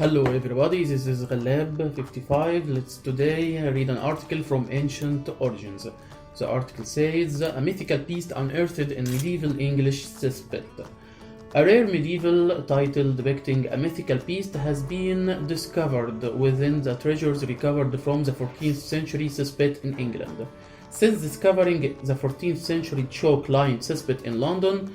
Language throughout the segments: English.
Hello everybody, this is Ghalab55. Let's today read an article from Ancient Origins. The article says, a mythical piece unearthed in medieval English Cesspit. A rare medieval title depicting a mythical piece has been discovered within the treasures recovered from the 14th century Cesspit in England. Since discovering the 14th century chalk-lined Cesspit in London,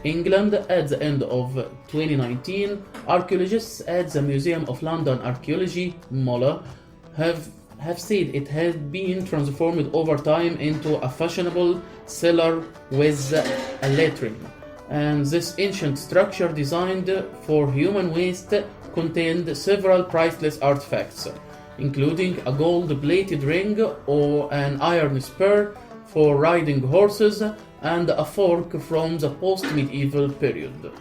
England at the end of 2019, archaeologists at the Museum of London Archaeology, MOLA, have said it had been transformed over time into a fashionable cellar with a latrine. And this ancient structure designed for human waste contained several priceless artifacts, including a gold-plated ring or an iron spur for riding horses and a fork from the post-medieval period.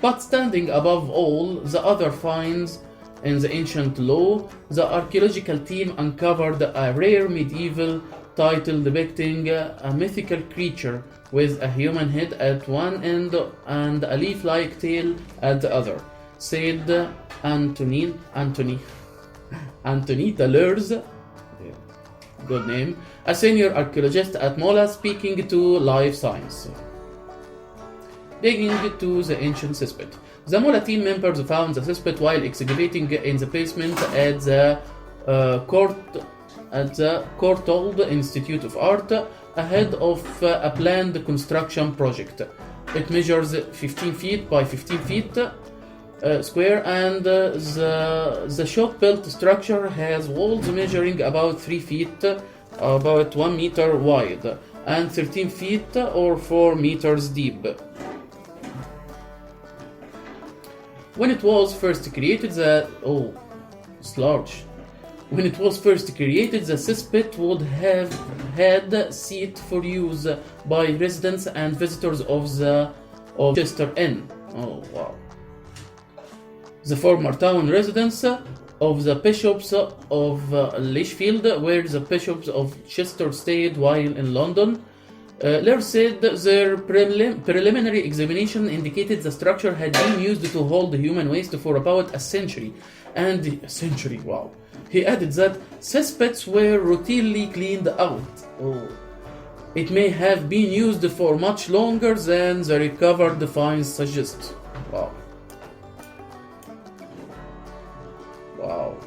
But standing above all the other finds in the ancient lore, the archaeological team uncovered a rare medieval title depicting a mythical creature with a human head at one end and a leaf-like tail at the other, said Antonita Lurs, good name, a senior archaeologist at MOLA, speaking to Life Science. Digging to the ancient Cesspit. The MOLA team members found the Cesspit while excavating in the basement at the Courtauld Institute of Art ahead of a planned construction project. It measures 15 feet by 15 feet square, and the shop-built structure has walls measuring about 3 feet, about 1 meter wide, and 13 feet or 4 meters deep. When it was first created, When it was first created, the Cesspit would have had seat for use by residents and visitors of Chester Inn. Oh wow. The former town residence of the bishops of Lichfield, where the bishops of Chester stayed while in London. Laird said their preliminary examination indicated the structure had been used to hold human waste for about a century. Wow. He added that Cesspits were routinely cleaned out. Oh. It may have been used for much longer than the recovered finds suggest. Wow. Wow.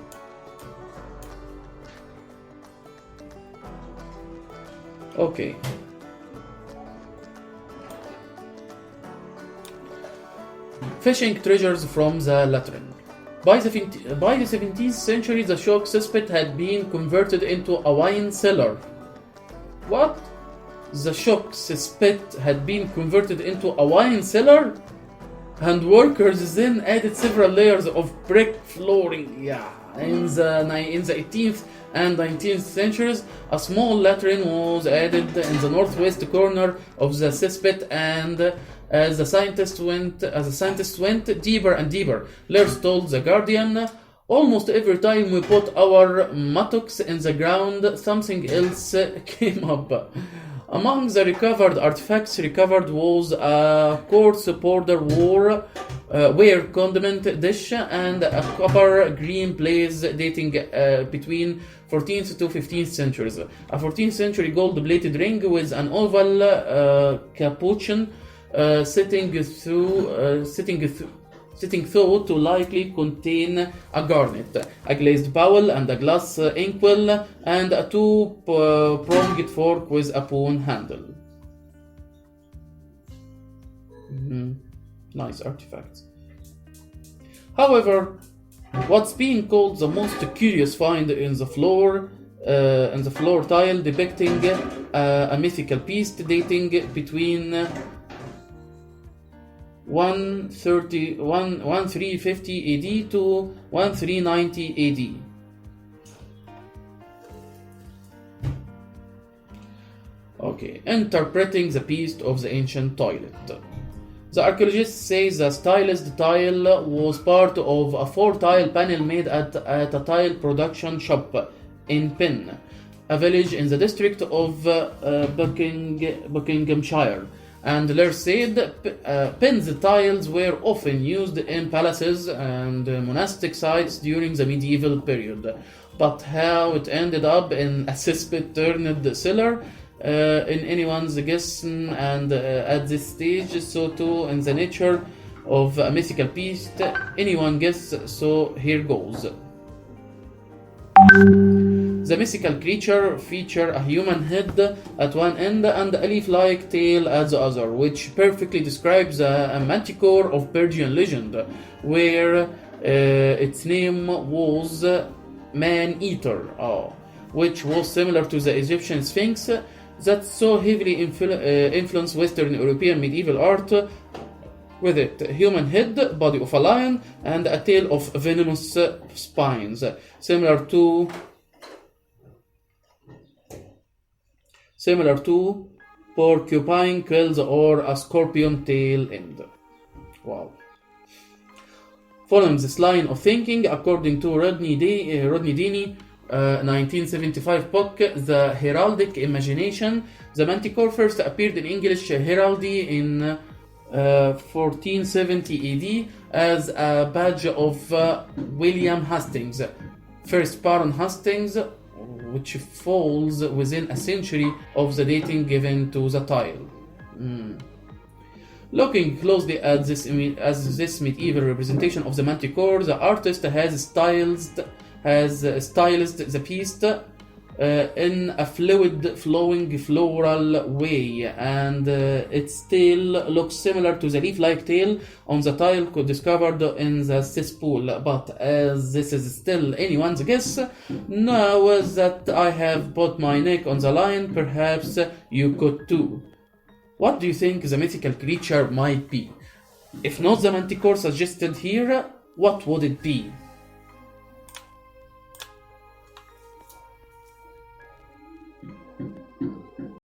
Okay. Fishing treasures from the latrine. By the 17th century, the chalk Cesspit had been converted into a wine cellar. What? The chalk Cesspit had been converted into a wine cellar? And workers then added several layers of brick flooring. Yeah. In the 18th and 19th centuries, a small latrine was added in the northwest corner of the Cesspit, and as the scientists went deeper and deeper, Laird told The Guardian, almost every time we put our mattocks in the ground, something else came up. Among the recovered artifacts was a quartz ware condiment dish and a copper green blaze dating between 14th to 15th centuries. A 14th century gold-plated ring with an oval capuchin sitting through to likely contain a garnet, a glazed bowl and a glass inkwell, and a two-pronged fork with a pawn handle. Nice artifacts. However, what's being called the most curious find in the floor tile depicting a mythical piece dating between 1350 AD to 1390 AD. Okay, interpreting the piece of the ancient toilet. The archaeologists say the stylized tile was part of a 4-tile panel made at a tile production shop in Pin, a village in the district of Buckinghamshire, And Lair said pins tiles were often used in palaces and monastic sites during the medieval period. But how it ended up in a cesspit turned cellar in anyone's guess, and at this stage, so too in the nature of a mythical beast, anyone guess, so here goes. The mythical creature feature a human head at one end and a leaf-like tail at the other, which perfectly describes a manticore of Persian legend, where its name was man-eater, which was similar to the Egyptian Sphinx that so heavily influenced Western European medieval art, with it a human head, body of a lion, and a tail of venomous spines, similar to porcupine quills or a scorpion tail end. Wow. Following this line of thinking, according to Rodney Deeney, 1975 book, The Heraldic Imagination, the manticore first appeared in English heraldry in 1470 AD as a badge of William Hastings, first Baron Hastings, which falls within a century of the dating given to the tile. Looking closely at this medieval representation of the manticore, the artist has stylized the beast in a fluid, flowing floral way, and its tail looks similar to the leaf-like tail on the tile discovered in the cesspool. But as this is still anyone's guess, now that I have put my neck on the line, perhaps you could too. What do you think the mythical creature might be? If not the manticore suggested here, what would it be?